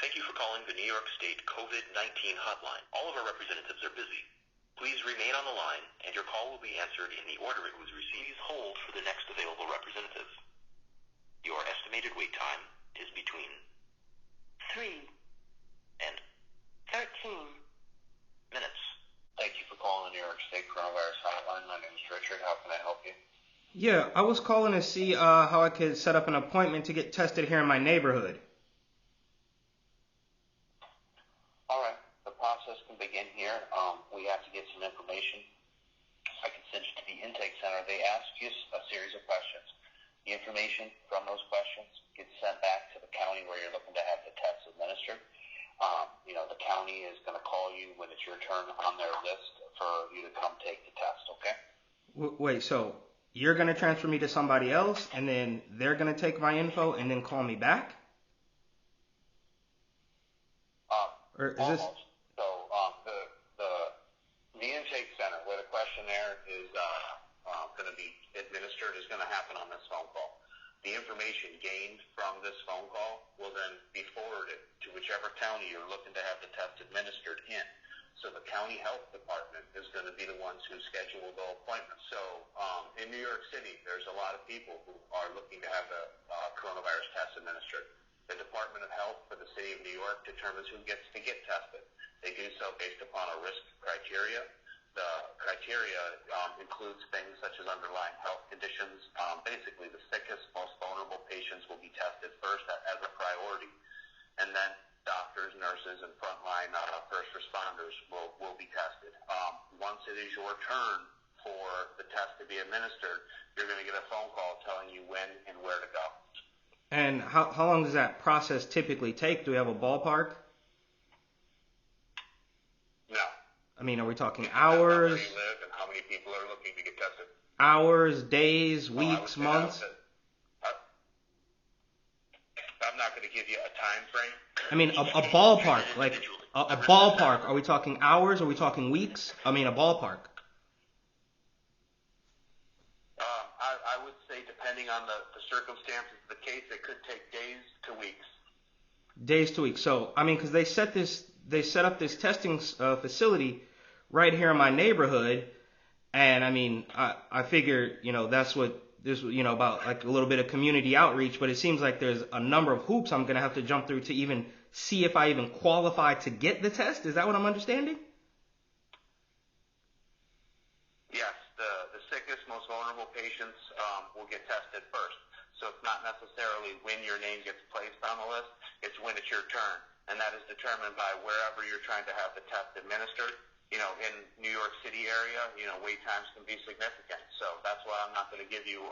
Thank you for calling the New York State COVID-19 hotline. All of our representatives are busy. Please remain on the line, and your call will be answered in the order it was received. Please hold for the next available representative. Your estimated wait time is between 3 and 13 minutes. Thank you for calling the New York State Coronavirus Hotline. My name is Richard. How can I help you? Yeah, I was calling to see how I could set up an appointment to get tested here in my neighborhood. All right. The process can begin here. We have to get some information. I can send you to the intake center. They ask you a series of questions. The information from those questions gets sent back to the county where you're looking to have the test administered. The county is going to call you when it's your turn on their list for you to come take the test, okay? Wait, so you're going to transfer me to somebody else, and then they're going to take my info and then call me back? Or is almost. this... So the intake center where the questionnaire is going to be administered is going to happen on this phone call. The information gained from this phone call will then be forwarded to whichever county you're looking to have the test administered in. So the county health department is going to be the ones who schedule the appointment. So in New York City, there's a lot of people who are looking to have the coronavirus test administered. The Department of Health for the City of New York determines who gets to get tested. They do so based upon a risk criteria. The criteria includes things such as underlying health conditions. Basically, the sickest, most vulnerable patients will be tested first as a priority. And then doctors, nurses, and frontline first responders will be tested. Once it is your turn for the test to be administered, you're going to get a phone call telling you when and where to go. And how long does that process typically take? Do we have a ballpark? No. I mean, are we talking Depends on hours? where you live and how many people are looking to get tested. Hours, days, weeks, months? I'm not going to give you a time frame. I mean, a ballpark, like a ballpark. Are we talking hours? Are we talking weeks? I mean, a ballpark. I would say, depending on the circumstances of the case, it could take days to weeks. Days to weeks. So, I mean, because they set up this testing facility right here in my neighborhood, and I mean, I figure, that's what this, about like a little bit of community outreach, but it seems like there's a number of hoops I'm gonna have to jump through to even see if I even qualify to get the test. Is that what I'm understanding? Yes, the sickest, most vulnerable patients will get tested first. So it's not necessarily when your name gets placed on the list, it's when it's your turn. And that is determined by wherever you're trying to have the test administered. In New York City area, wait times can be significant. So that's why I'm not going to give you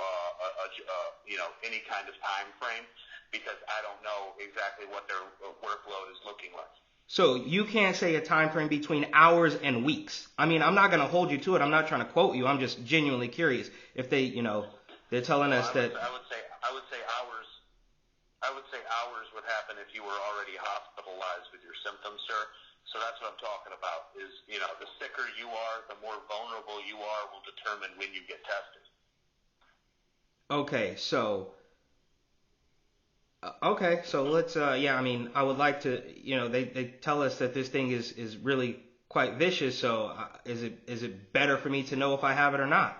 any kind of time frame, because I don't know exactly what their workload is looking like. So you can't say a time frame between hours and weeks. I mean, I'm not going to hold you to it. I'm not trying to quote you. I'm just genuinely curious if they, they're telling us that. I would say hours. I would say hours would happen if you were already hospitalized with your symptoms, sir. So that's what I'm talking about. Is the sicker you are, the more vulnerable you are, will determine when you get tested. Okay, so let's, I mean, I would like to, they tell us that this thing is really quite vicious, so is it better for me to know if I have it or not?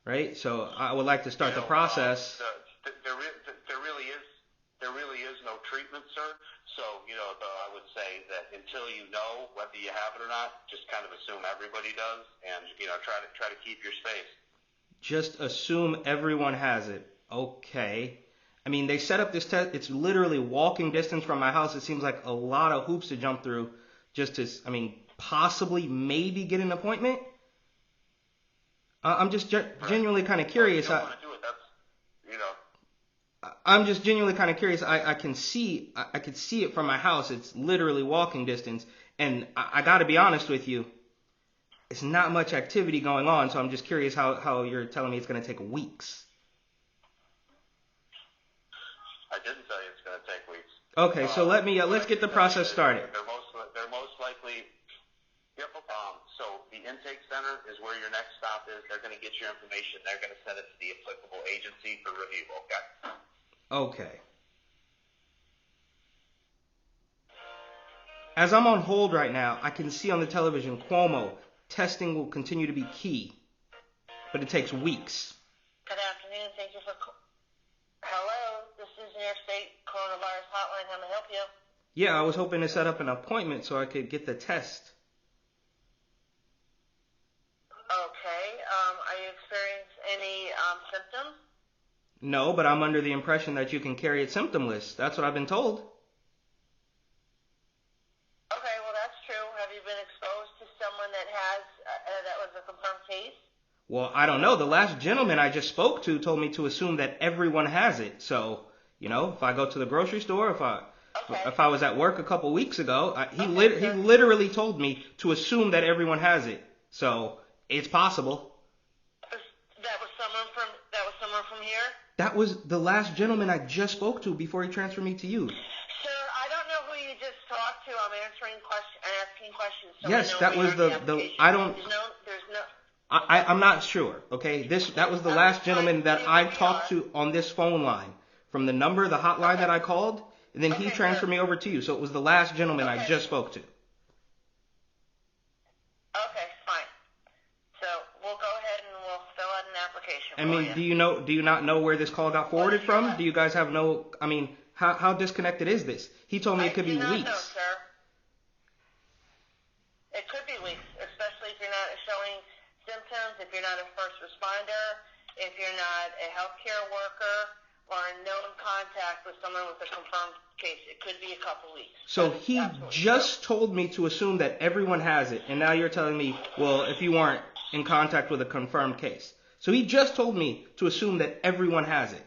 Right? So I would like to start the process. There really is no treatment, sir. So, I would say that until you know whether you have it or not, just kind of assume everybody does, and, try to keep your space. Just assume everyone has it. Okay. I mean, they set up this test. It's literally walking distance from my house. It seems like a lot of hoops to jump through just to, possibly maybe get an appointment. I'm just genuinely kind of curious. If you don't want to do it, that's, I'm just genuinely kind of curious. I can see it from my house. It's literally walking distance. And I got to be honest with you. It's not much activity going on. So I'm just curious how you're telling me it's going to take weeks. I didn't tell you it's going to take weeks. Okay, so let's get the process started. They're most likely. Yep. So the intake center is where your next stop is. They're going to get your information. They're going to send it to the applicable agency for review. Okay. Okay. As I'm on hold right now, I can see on the television, Cuomo, testing will continue to be key, but it takes weeks. Good afternoon. Thank you for... Hello, this is New York State Coronavirus Hotline. How may I help you? Yeah, I was hoping to set up an appointment so I could get the test. Okay. Are you experiencing any symptoms? No, but I'm under the impression that you can carry it symptomless. That's what I've been told. Okay, well, that's true. Have you been exposed to someone that has, that was a confirmed case? Well, I don't know. The last gentleman I just spoke to told me to assume that everyone has it. So, if I go to the grocery store, if I was at work a couple weeks ago, he literally told me to assume that everyone has it. So, it's possible. That was someone from here? That was the last gentleman I just spoke to before he transferred me to you. Sir, I don't know who you just talked to. I'm asking questions. So yes, that was the I don't. There's no. I'm not sure. Okay, that was the last gentleman that I talked to on this phone line from the number, the hotline that I called, and then he transferred me over to you. So it was the last gentleman I just spoke to. Okay, fine. So we'll go ahead and we'll fill out an application. I mean, do you not know where this call got forwarded from? Do you guys have no? I mean, how disconnected is this? He told me it could be weeks. No, sir. It could be weeks, especially if you're not showing symptoms, if you're not a first responder, if you're not a healthcare worker, or in known contact with someone with a confirmed case. It could be a couple weeks. So he just told me to assume that everyone has it, and now you're telling me, well, if you weren't in contact with a confirmed case. So he just told me to assume that everyone has it.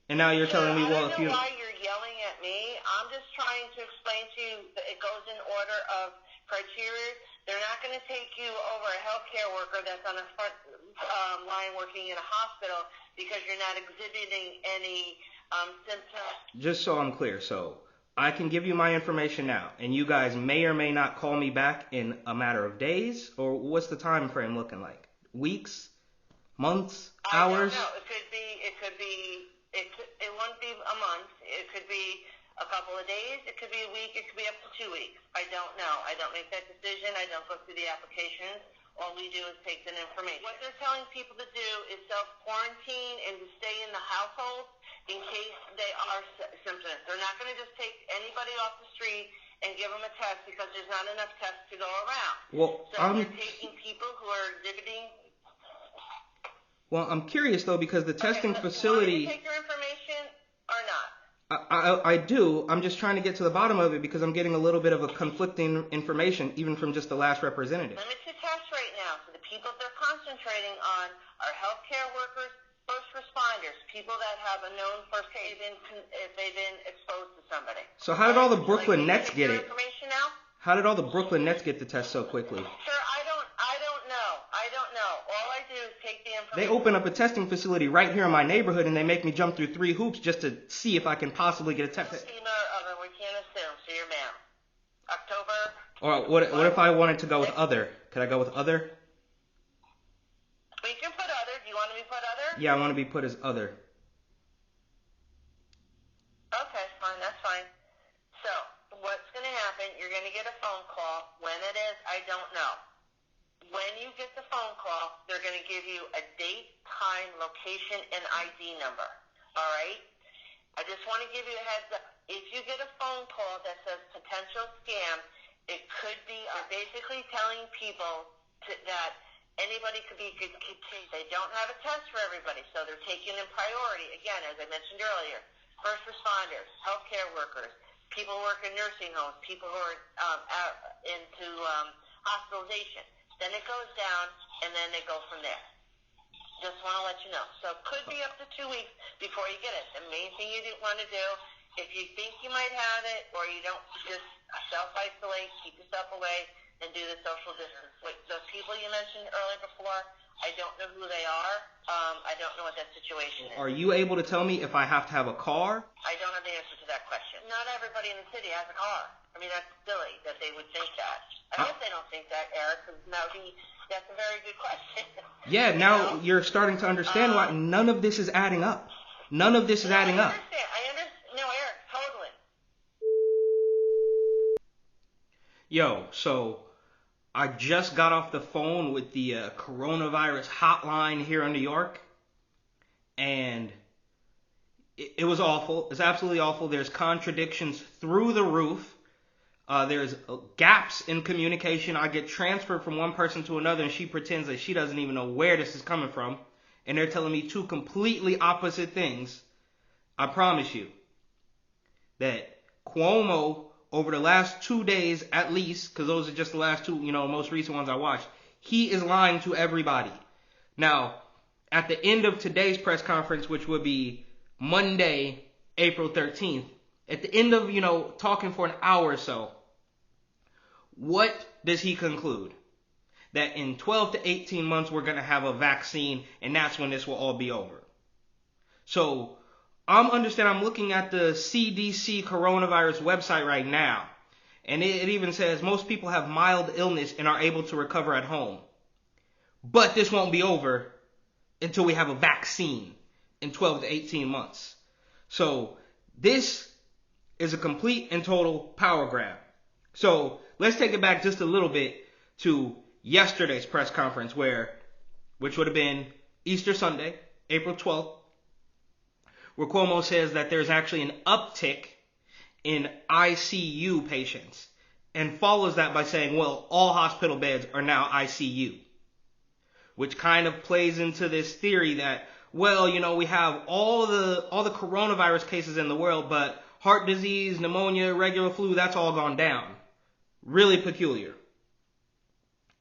And now you're telling me, well, if you... I don't know why you're yelling at me. I'm just trying to explain to you that it goes in order of criteria. They're not going to take you over a healthcare worker that's on the front line working in a hospital because you're not exhibiting any symptoms. Just so I'm clear, so I can give you my information now, and you guys may or may not call me back in a matter of days, or what's the time frame looking like? Weeks? Months? Hours? I don't know. It won't be a month. It could be a couple of days. It could be a week. It could be up to 2 weeks. I don't know. I don't make that decision. I don't go through the applications. All we do is take that information. What they're telling people to do is self-quarantine and to stay in the household in case they are symptoms. They're not going to just take anybody off the street and give them a test because there's not enough tests to go around. They're taking people who are exhibiting... Well, I'm curious, though, because the testing facility... Do you want me to take your information or not? I do. I'm just trying to get to the bottom of it because I'm getting a little bit of a conflicting information, even from just the last representative. Limited tests right now. So the people they're concentrating on are healthcare workers, first responders, people that have a known first case if they've been exposed to somebody. So how did all the Brooklyn Nets get it? Information now? How did all the Brooklyn Nets get the test so quickly? Sir, I don't know. All I do is take the information. They open up a testing facility right here in my neighborhood, and they make me jump through 3 hoops just to see if I can possibly get a test. We can't assume. So you're ma'am. October. Or what if I wanted to go with other? Could I go with other? We can put other. Do you want to be put other? Yeah, I want to be put as other. Okay, fine. That's fine. So what's going to happen? You're going to get a phone call. When it is, I don't know. When you get the phone call, they're going to give you a date, time, location, and ID number. All right? I just want to give you a heads up. If you get a phone call that says potential scam, it could be basically telling people that anybody could be good. They don't have a test for everybody, so they're taking in priority. Again, as I mentioned earlier, first responders, healthcare workers, people who work in nursing homes, people who are into hospitalization. Then it goes down, and then they go from there. Just want to let you know. So it could be up to 2 weeks before you get it. The main thing you want to do, if you think you might have it, or you don't, just self-isolate, keep yourself away, and do the social distance. Those people you mentioned earlier before, I don't know who they are. I don't know what that situation is. Are you able to tell me if I have to have a car? I don't have the answer to that question. Not everybody in the city has a car. I mean, that's silly that they would think that. I guess they don't think that, Eric, because that's a very good question. Yeah, now you're starting to understand why none of this is adding up. None of this is adding up. I understand. No, Eric, totally. Yo, so I just got off the phone with the coronavirus hotline here in New York, and it was awful. It's absolutely awful. There's contradictions through the roof. There's gaps in communication. I get transferred from one person to another, and she pretends that she doesn't even know where this is coming from. And they're telling me two completely opposite things. I promise you that Cuomo, over the last 2 days at least, because those are just the last two, most recent ones I watched, he is lying to everybody. Now, at the end of today's press conference, which would be Monday, April 13th, at the end of, talking for an hour or so, what does he conclude? That in 12 to 18 months, we're going to have a vaccine, and that's when this will all be over. So, I'm looking at the CDC coronavirus website right now, and it even says most people have mild illness and are able to recover at home. But this won't be over until we have a vaccine in 12 to 18 months. So, this is a complete and total power grab. So, let's take it back just a little bit to yesterday's press conference, which would have been Easter Sunday, April 12th, where Cuomo says that there's actually an uptick in ICU patients, and follows that by saying, well, all hospital beds are now ICU, which kind of plays into this theory that, well, we have all the coronavirus cases in the world, but heart disease, pneumonia, regular flu, that's all gone down. Really peculiar.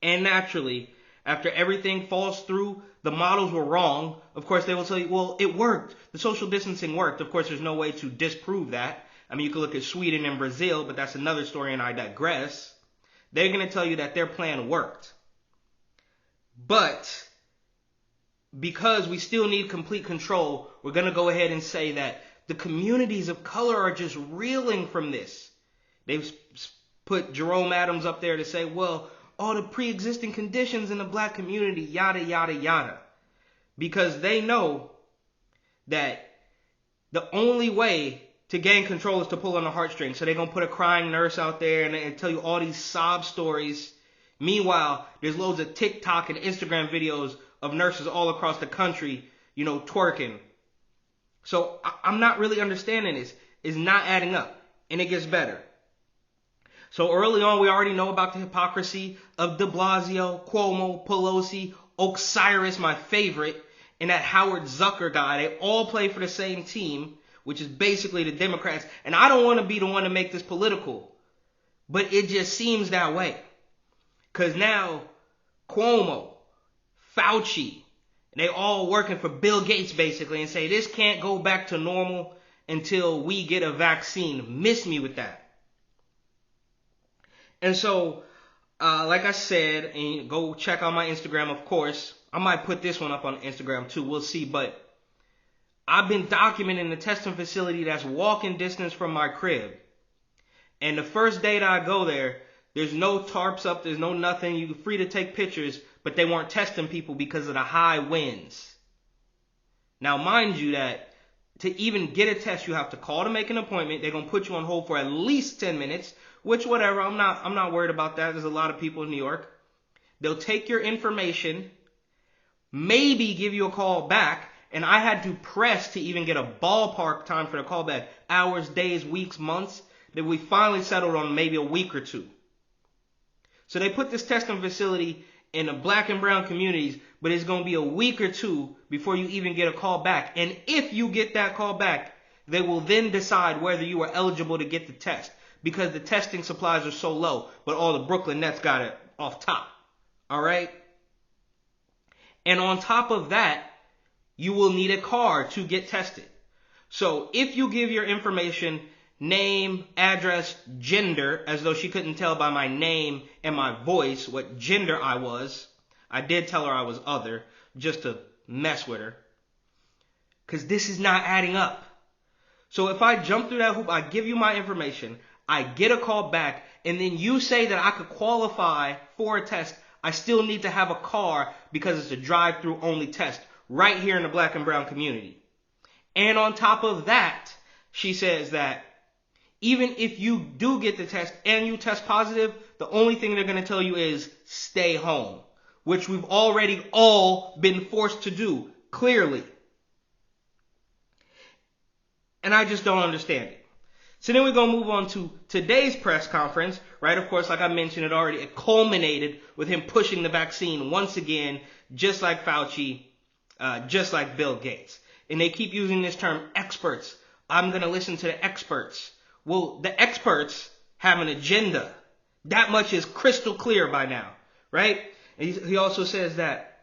And naturally, after everything falls through, the models were wrong. Of course, they will tell you, well, it worked. The social distancing worked. Of course, there's no way to disprove that. I mean, you could look at Sweden and Brazil, but that's another story, and I digress. They're going to tell you that their plan worked. But because we still need complete control, we're going to go ahead and say that the communities of color are just reeling from this. They've put Jerome Adams up there to say, well, all the pre-existing conditions in the black community, yada, yada, yada. Because they know that the only way to gain control is to pull on the heartstrings. So they're going to put a crying nurse out there and tell you all these sob stories. Meanwhile, there's loads of TikTok and Instagram videos of nurses all across the country, twerking. So I'm not really understanding this. It's not adding up. And it gets better. So early on, we already know about the hypocrisy of de Blasio, Cuomo, Pelosi, Osiris, my favorite, and that Howard Zucker guy. They all play for the same team, which is basically the Democrats. And I don't want to be the one to make this political, but it just seems that way. Because now Cuomo, Fauci, they all working for Bill Gates basically, and say this can't go back to normal until we get a vaccine. Miss me with that. And so, like I said, and go check out my Instagram, of course. I might put this one up on Instagram too. We'll see. But I've been documenting the testing facility that's walking distance from my crib. And the first day that I go there, there's no tarps up. There's no nothing. You're free to take pictures. But they weren't testing people because of the high winds. Now, mind you that to even get a test, you have to call to make an appointment. They're going to put you on hold for at least 10 minutes. Which, whatever, I'm not worried about that. There's a lot of people in New York. They'll take your information, maybe give you a call back, and I had to press to even get a ballpark time for the call back. Hours, days, weeks, months. Then we finally settled on maybe a week or two. So they put this testing facility in the black and brown communities, but it's going to be a week or two before you even get a call back. And if you get that call back, they will then decide whether you are eligible to get the test. Because the testing supplies are so low, but all the Brooklyn Nets got it off top. All right? And on top of that, you will need a card to get tested. So if you give your information, name, address, gender, as though she couldn't tell by my name and my voice what gender I was. I did tell her I was other, just to mess with her. Because this is not adding up. So if I jump through that hoop, I give you my information, I get a call back, and then you say that I could qualify for a test, I still need to have a car because it's a drive-through only test right here in the black and brown community. And on top of that, she says that Even if you do get the test and you test positive, the only thing they're going to tell you is stay home, which we've already all been forced to do, clearly. And I just don't understand it. So then we're going to move on to today's press conference, right? Of course, like I mentioned it already, it culminated with him pushing the vaccine once again, just like Fauci, just like Bill Gates. And they keep using this term, experts. I'm going to listen to the experts. Well, the experts have an agenda. That much is crystal clear by now, right? And he also says that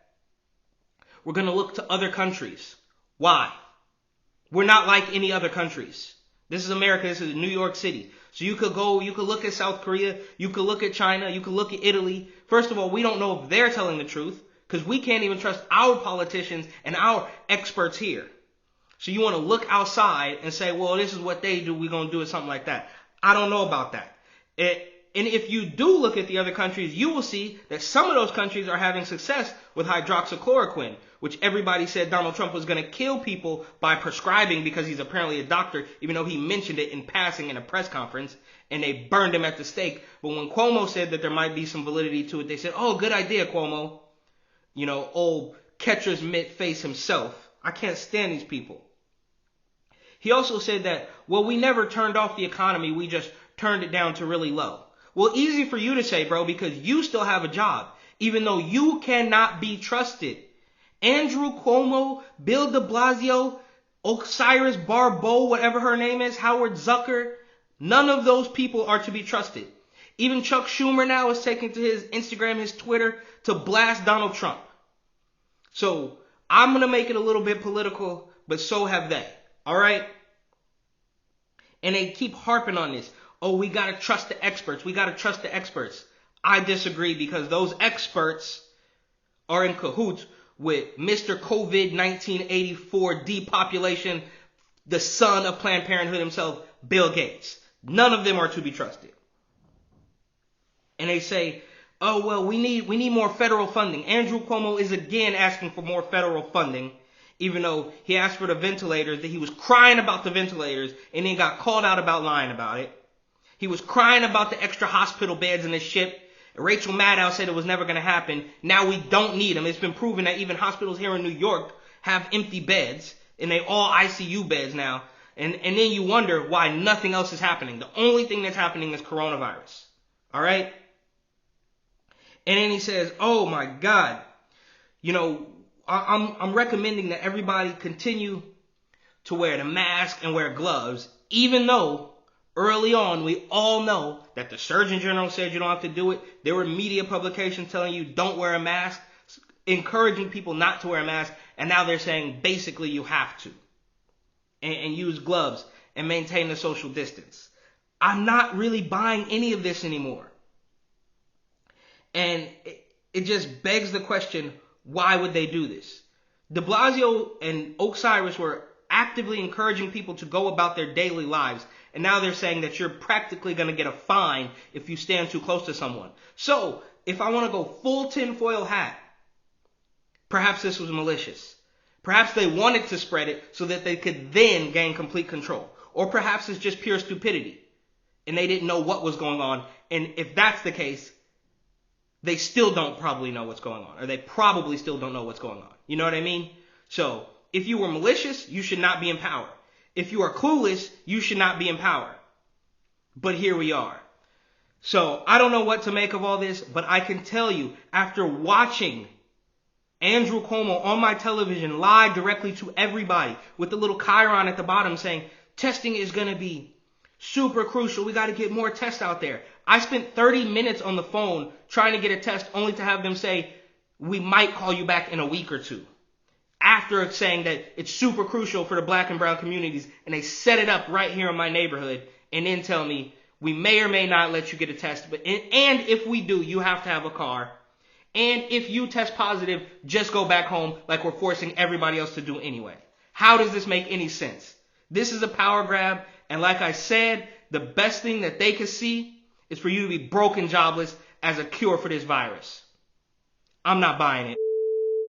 we're going to look to other countries. Why? We're not like any other countries. This is America. This is New York City. So you could look at South Korea. You could look at China. You could look at Italy. First of all, we don't know if they're telling the truth because we can't even trust our politicians and our experts here. So you want to look outside and say, well, this is what they do. We're going to do it, something like that. I don't know about that. And if you do look at the other countries, you will see that some of those countries are having success with hydroxychloroquine, which everybody said Donald Trump was going to kill people by prescribing because he's apparently a doctor, even though he mentioned it in passing in a press conference, and they burned him at the stake. But when Cuomo said that there might be some validity to it, they said, oh, good idea, Cuomo. You know, old catcher's mitt face himself. I can't stand these people. He also said that, well, we never turned off the economy. We just turned it down to really low. Well, easy for you to say, bro, because you still have a job, even though you cannot be trusted. Andrew Cuomo, Bill de Blasio, Osiris Barbeau, whatever her name is, Howard Zucker, none of those people are to be trusted. Even Chuck Schumer now is taking to his Instagram, his Twitter, to blast Donald Trump. So I'm going to make it a little bit political, but so have they. All right? And they keep harping on this. Oh, we got to trust the experts. We got to trust the experts. I disagree because those experts are in cahoots with Mr. COVID 1984 depopulation, the son of Planned Parenthood himself, Bill Gates. None of them are to be trusted. And they say, oh, well, we need more federal funding. Andrew Cuomo is again asking for more federal funding, even though he asked for the ventilators, that he was crying about the ventilators and then got called out about lying about it. He was crying about the extra hospital beds in the ship. Rachel Maddow said it was never going to happen. Now we don't need them. It's been proven that even hospitals here in New York have empty beds, and they all ICU beds now. And then you wonder why nothing else is happening. The only thing that's happening is coronavirus. All right? And then he says, oh my God, you know, I'm recommending that everybody continue to wear the mask and wear gloves, even though early on we all know that the Surgeon General said you don't have to do it. There were media publications telling you don't wear a mask, encouraging people not to wear a mask, and now they're saying basically you have to. And use gloves and maintain the social distance. I'm not really buying any of this anymore. And it just begs the question, why would they do this? De Blasio and Osiris were actively encouraging people to go about their daily lives. And now they're saying that you're practically going to get a fine if you stand too close to someone. So, if I want to go full tinfoil hat, perhaps this was malicious. Perhaps they wanted to spread it so that they could then gain complete control. Or perhaps it's just pure stupidity. And they didn't know what was going on. And if that's the case, they still don't probably know what's going on. Or they probably still don't know what's going on. You know what I mean? So, if you were malicious, you should not be in power. If you are clueless, you should not be in power. But here we are. So, I don't know what to make of all this, but I can tell you, after watching Andrew Cuomo on my television lie directly to everybody with the little chyron at the bottom saying, testing is going to be super crucial. We got to get more tests out there. I spent 30 minutes on the phone trying to get a test only to have them say, we might call you back in a week or two. After saying that it's super crucial for the black and brown communities, and they set it up right here in my neighborhood, and then tell me, we may or may not let you get a test, and if we do, you have to have a car. And if you test positive, just go back home like we're forcing everybody else to do anyway. How does this make any sense? This is a power grab, and like I said, the best thing that they can see is for you to be broke and jobless as a cure for this virus. I'm not buying it.